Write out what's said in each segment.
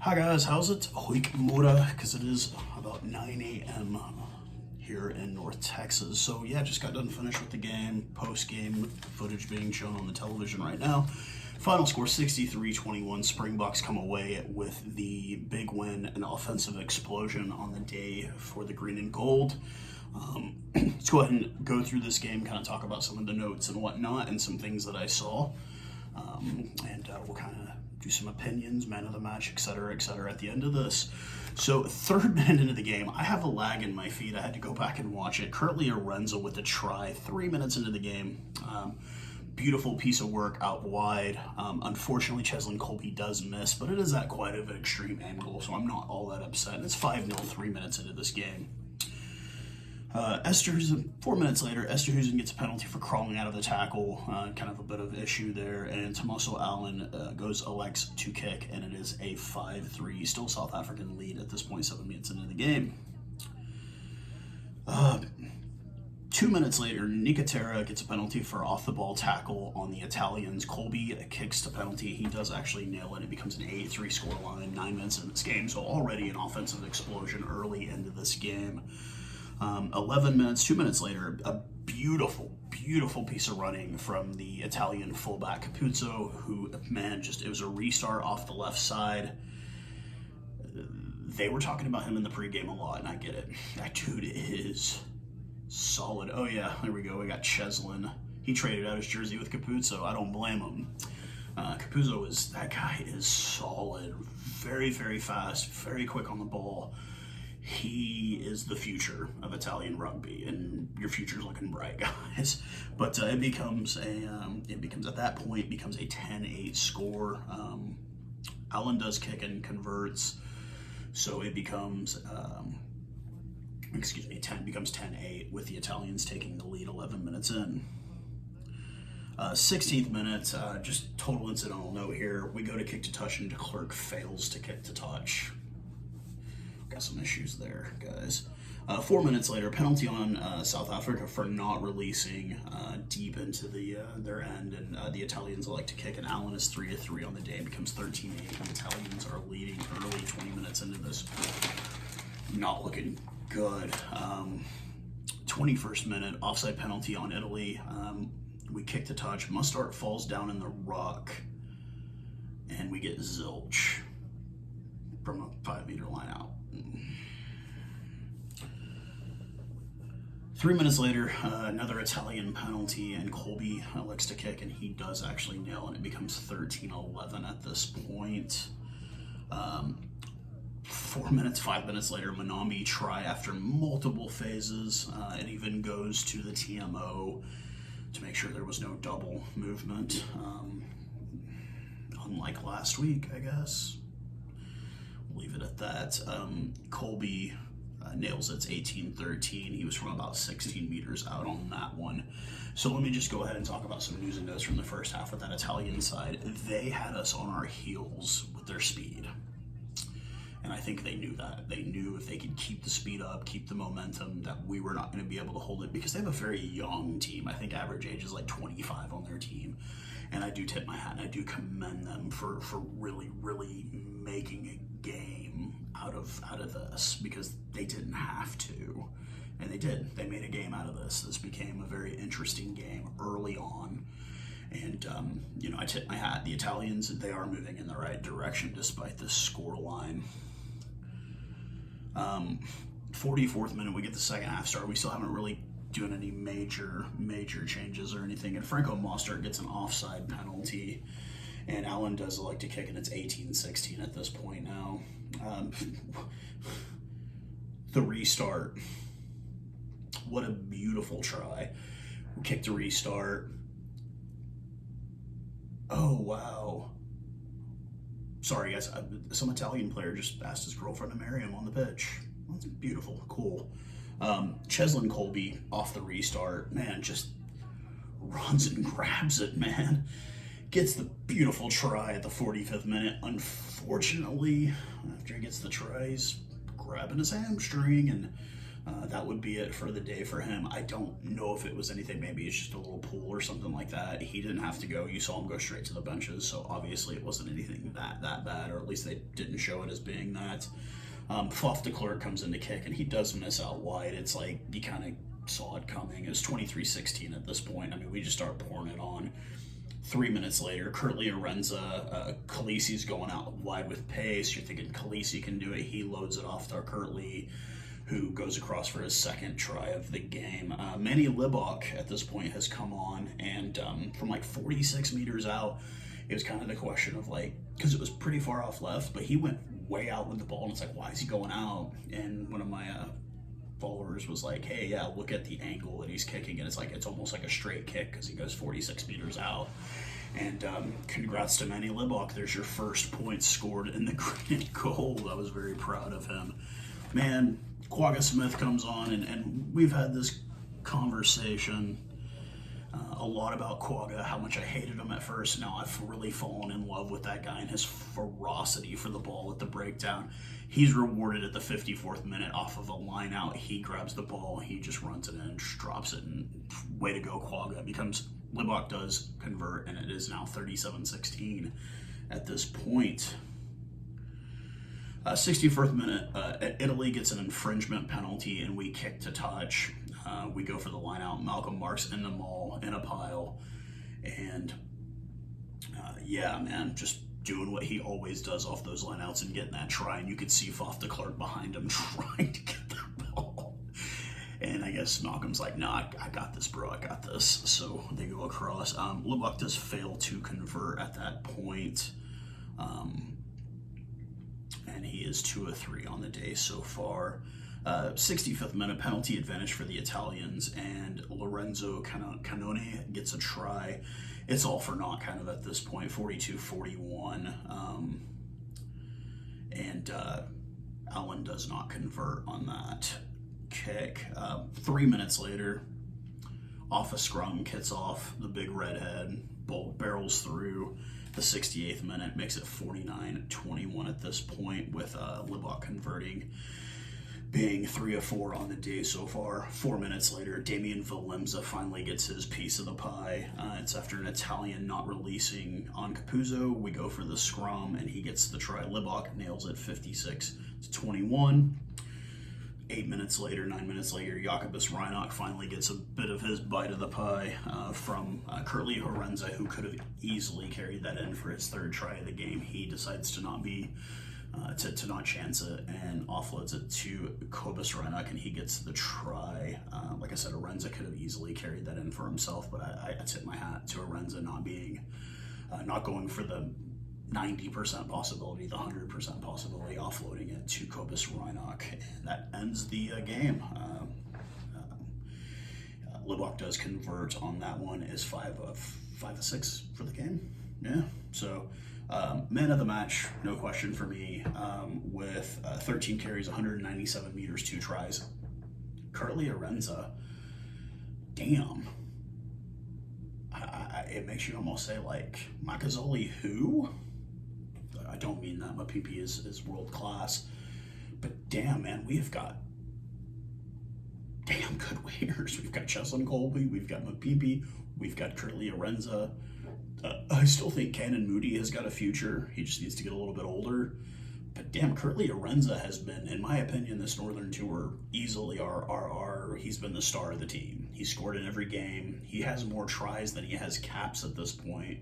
Hi guys, how's it? Hoik Mora, because it is about 9 a.m. here in North Texas. So yeah, just got done finished with the game, post-game footage being shown on the television right now. Final score 63-21, Springboks come away with the big win, an offensive explosion on the day for the green and gold. Let's go ahead and go through this game, kind of talk about some of the notes and whatnot and some things that I saw. And we'll kind of do some opinions, man of the match, etc., at the end of this. So, third minute into the game, I have a lag in my feed. I had to go back and watch it. Kurt Lee Arendse with a try, 3 minutes into the game. Beautiful piece of work out wide. Unfortunately, Cheslin Kolbe does miss, but it is at quite of an extreme angle, so I'm not all that upset. And it's 5-0, 3 minutes into this game. 4 minutes later, Esterhuizen gets a penalty for crawling out of the tackle, kind of a bit of issue there, and Tomaso Allen elects to kick, and it is a 5-3, still South African lead at this point, 7 minutes into the game. 2 minutes later, Nicotera gets a penalty for off-the-ball tackle on the Italians. Kolbe kicks the penalty. He does actually nail it. It becomes an 8-3 scoreline, 9 minutes into this game, so already an offensive explosion early into this game. 11 minutes, 2 minutes later, a beautiful piece of running from the Italian fullback Capuzzo, who, man, it was a restart off the left side. They were talking about him in the pregame a lot, and I get it. That dude is solid. Oh yeah, there we go. We got Cheslin. He traded out his jersey with Capuzzo. I don't blame him. That guy is solid. Very, very fast, very quick on the ball. He is the future of Italian rugby, and your future's looking bright, guys. But it becomes at that point a 10-8 score. Allen does kick and converts, so it becomes 10-8 with the Italians taking the lead 11 minutes in. 16th minute, just total incidental note here. We go to kick to touch, and de Klerk fails to kick to touch. Got some issues there, guys. 4 minutes later, penalty on South Africa for not releasing deep into their end, and the Italians elect to kick, and Allen is 3-3 on the day. It becomes 13-8. The Italians are leading early, 20 minutes into this. Not looking good. 21st minute, offside penalty on Italy. We kick to touch. Mustard falls down in the ruck, and we get zilch from a 5-meter line out. 3 minutes later, another Italian penalty, and Kolbe elects to kick, and he does actually nail, and it becomes 13-11 at this point. 5 minutes later, Manambi try after multiple phases. It even goes to the TMO to make sure there was no double movement. Unlike last week, I guess. We'll leave it at that. Kolbe nails it's 18-13. He was from about 16 meters out on that one. So let me just go ahead and talk about some news and notes from the first half with that Italian side. They had us on our heels with their speed. And I think they knew that. They knew if they could keep the speed up, keep the momentum, that we were not going to be able to hold it, because they have a very young team. I think average age is like 25 on their team. And I do tip my hat, and I do commend them for really, really making a game out of this, because they didn't have to, and they did. They made a game out of this. This became a very interesting game early on, and I tip my hat. The Italians, they are moving in the right direction despite this score line. 44th minute, we get the second half start. We still haven't really doing any major changes or anything, and Franco Mostert gets an offside penalty, and Allen does elect to kick, and it's 18-16 at this point now. The restart. What a beautiful try. We kick the restart. Oh, wow. Sorry, guys. Some Italian player just asked his girlfriend to marry him on the pitch. That's beautiful. Cool. Cheslin Kolbe off the restart. Man, just runs and grabs it, man. Gets the beautiful try at the 45th minute. Unfortunately, after he gets the try, he's grabbing his hamstring, and That would be it for the day for him. I don't know if it was anything, maybe it's just a little pool or something like that. He didn't have to go. You saw him go straight to the benches, so obviously it wasn't anything that bad, or at least they didn't show it as being that. Fluff de Klerk comes in to kick, and he does miss out wide. It's like you kind of saw it coming. It was 23-16 at this point. I mean, we just start pouring it on. 3 minutes later, Kurt Lee Arendse, Khaleesi's going out wide with pace. You're thinking Khaleesi can do it. He loads it off to Kurt Lee, who goes across for his second try of the game. Manny Libok at this point has come on, and from like 46 meters out, it was kind of the question of like, because it was pretty far off left, but he went way out with the ball, and it's like, why is he going out? And one of my followers was like, hey, yeah, look at the angle that he's kicking, and it's like, it's almost like a straight kick because he goes 46 meters out. And congrats to Manny Libok. There's your first point scored in the green and gold. I was very proud of him. Man, Quagga Smith comes on, and we've had this conversation a lot about Quagga, how much I hated him at first. Now I've really fallen in love with that guy and his ferocity for the ball at the breakdown. He's rewarded at the 54th minute off of a line out. He grabs the ball, he just runs it in and drops it, and way to go, Quagga. Libok does convert, and it is now 37-16 at this point. 61st minute, Italy gets an infringement penalty, and we kick to touch. We go for the line out. Malcolm marks in the maul in a pile, and yeah, man, just doing what he always does off those lineouts and getting that try. And you could see Fluff de Klerk behind him trying to get that ball. And I guess Malcolm's like, nah, I got this, bro. I got this. So they go across. Libok does fail to convert at that point. And he is 2 of 3 on the day so far. 65th minute, penalty advantage for the Italians, and Lorenzo Canone gets a try. It's all for naught kind of at this point, 42-41. And Allen does not convert on that kick. 3 minutes later, off a scrum, kicks off the big redhead, ball barrels through. The 68th minute makes it 49-21 at this point, with Libok converting, being 3 of 4 on the day so far. 4 minutes later, Damian Valimza finally gets his piece of the pie. It's after an Italian not releasing on Capuzzo. We go for the scrum, and he gets the try. Libok nails it 56-21. 9 minutes later, Jacobus Reinach finally gets a bit of his bite of the pie from Kurt Lee Arendse, who could have easily carried that in for his third try of the game. He decides to not to not chance it and offloads it to Jacobus Reinach, and he gets the try. Like I said, Arendse could have easily carried that in for himself, but I tip my hat to Arendse not going for the 90% possibility, the 100% possibility, offloading it to Jacobus Reinach, and that ends the game. Libok does convert on that one, is 5 of 6 for the game. Yeah, so man of the match, no question for me, with 13 carries, 197 meters, 2 tries. Kurt Lee Arendse, damn. It makes you almost say, like, Macazzoli who? I don't mean that. Mapipi is world class, but damn, man, we've got damn good wingers. We've got Cheslin Colby, we've got Mapipi, we've got Kurt Lee Arendse. I still think Cannon Moody has got a future. He just needs to get a little bit older. But damn, Kurt Lee Arendse has been, in my opinion, this Northern Tour easily he's been the star of the team. He scored in every game. He has more tries than he has caps at this point.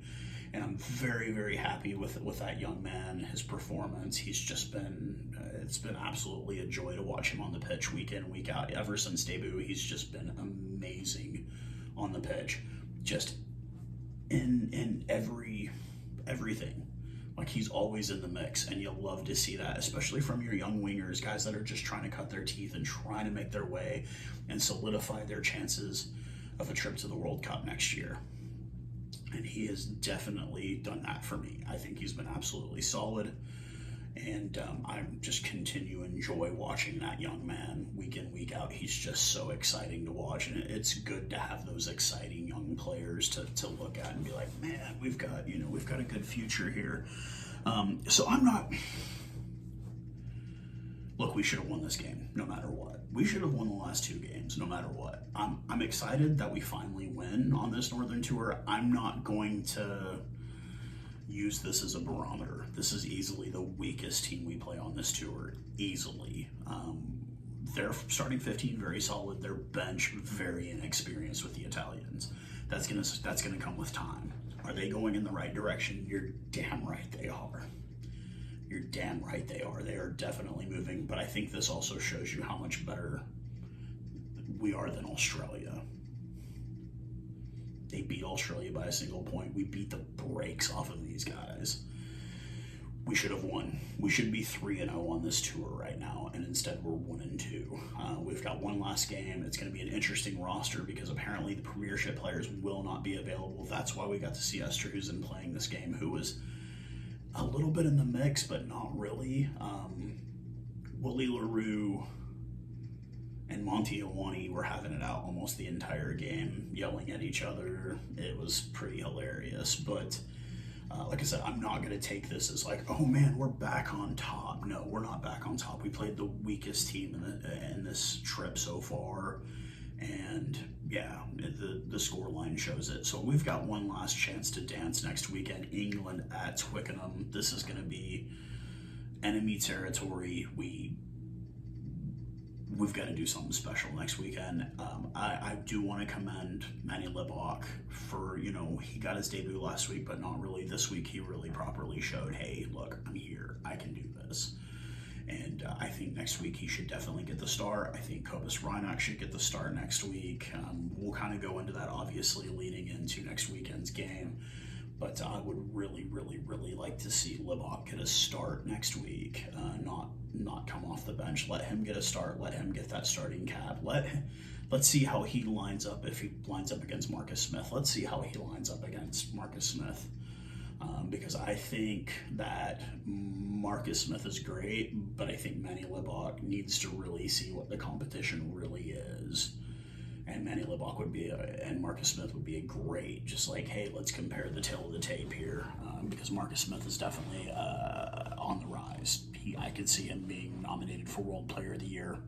And I'm very, very happy with that young man, his performance. He's just been, it's been absolutely a joy to watch him on the pitch week in, week out. Ever since debut, he's just been amazing on the pitch. Just in everything. Like, he's always in the mix, and you'll love to see that, especially from your young wingers, guys that are just trying to cut their teeth and trying to make their way and solidify their chances of a trip to the World Cup next year. And he has definitely done that for me. I think he's been absolutely solid, and I'm just continue to enjoy watching that young man week in, week out. He's just so exciting to watch, and it's good to have those exciting young players to look at and be like, man, we've got a good future here. So I'm not, look, we should have won this game no matter what. We should have won the last 2 games no matter what. I'm excited that we finally win on this Northern Tour. I'm not going to use this as a barometer. This is easily the weakest team we play on this tour, easily. Their starting 15 very solid. Their bench very inexperienced with the Italians. That's gonna come with time. Are they going in the right direction? You're damn right they are. You're damn right they are. They are definitely moving, but I think this also shows you how much better we are than Australia. They beat Australia by a single point. We beat the brakes off of these guys. We should have won. We should be 3-0 on this tour right now, and instead we're 1-2. We've got one last game. It's going to be an interesting roster because apparently the Premiership players will not be available. That's why we got to see Esterhuizen playing this game, who was a little bit in the mix, but not really. Willie LaRue and Monty Iwani were having it out almost the entire game, yelling at each other. It was pretty hilarious, but like I said, I'm not going to take this as like, oh man, we're back on top. No, we're not back on top. We played the weakest team in this trip so far, and yeah, the score line shows it. So we've got one last chance to dance next weekend. England at Twickenham. This is going to be enemy territory. We've got to do something special next weekend. I do want to commend Manny Libbok for, he got his debut last week, but not really this week. He really properly showed, hey, look, I'm here. I can do this. And I think next week he should definitely get the start. I think Cobus Reinach should get the start next week. We'll kind of go into that, obviously, leading into next weekend's game. But I would really, really, really like to see Libbok get a start next week, not come off the bench. Let him get a start. Let him get that starting cap. Let's see how he lines up if he lines up against Marcus Smith. Let's see how he lines up against Marcus Smith. Because I think that Marcus Smith is great, but I think Manny Libbok needs to really see what the competition really is. And Manny Libbok and Marcus Smith would be a great, just like, hey, let's compare the tail of the tape here, because Marcus Smith is definitely on the rise. I could see him being nominated for World Player of the Year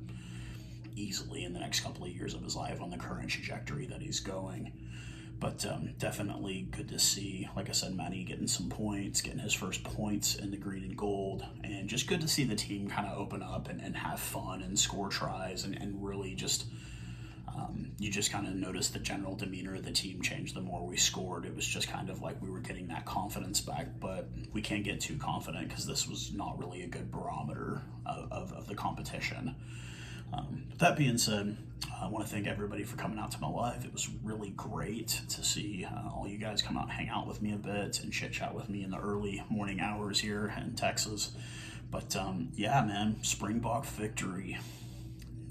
easily in the next couple of years of his life on the current trajectory that he's going. But definitely good to see, like I said, Manny getting some points, getting his first points in the green and gold, and just good to see the team kind of open up and have fun and score tries and really just... you just kind of noticed the general demeanor of the team change the more we scored. It was just kind of like we were getting that confidence back, but we can't get too confident because this was not really a good barometer of the competition. That being said, I want to thank everybody for coming out to my live. It was really great to see all you guys come out and hang out with me a bit and chit-chat with me in the early morning hours here in Texas. But yeah, man, Springbok victory.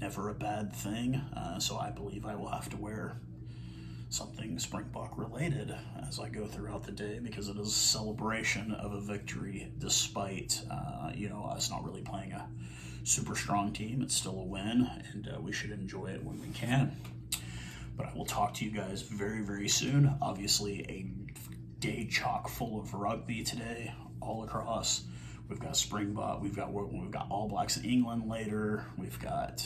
Never a bad thing, so I believe I will have to wear something Springbok related as I go throughout the day, because it is a celebration of a victory despite us not really playing a super strong team. It's still a win, and we should enjoy it when we can. But I will talk to you guys very, very soon. Obviously a day chock full of rugby today all across. We've got Springbok, we've got All Blacks in England later, we've got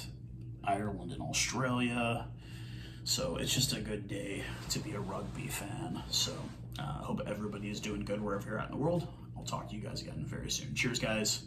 Ireland and Australia. So it's just a good day to be a rugby fan. So I hope everybody is doing good wherever you're at in the world. I'll talk to you guys again very soon. Cheers, guys.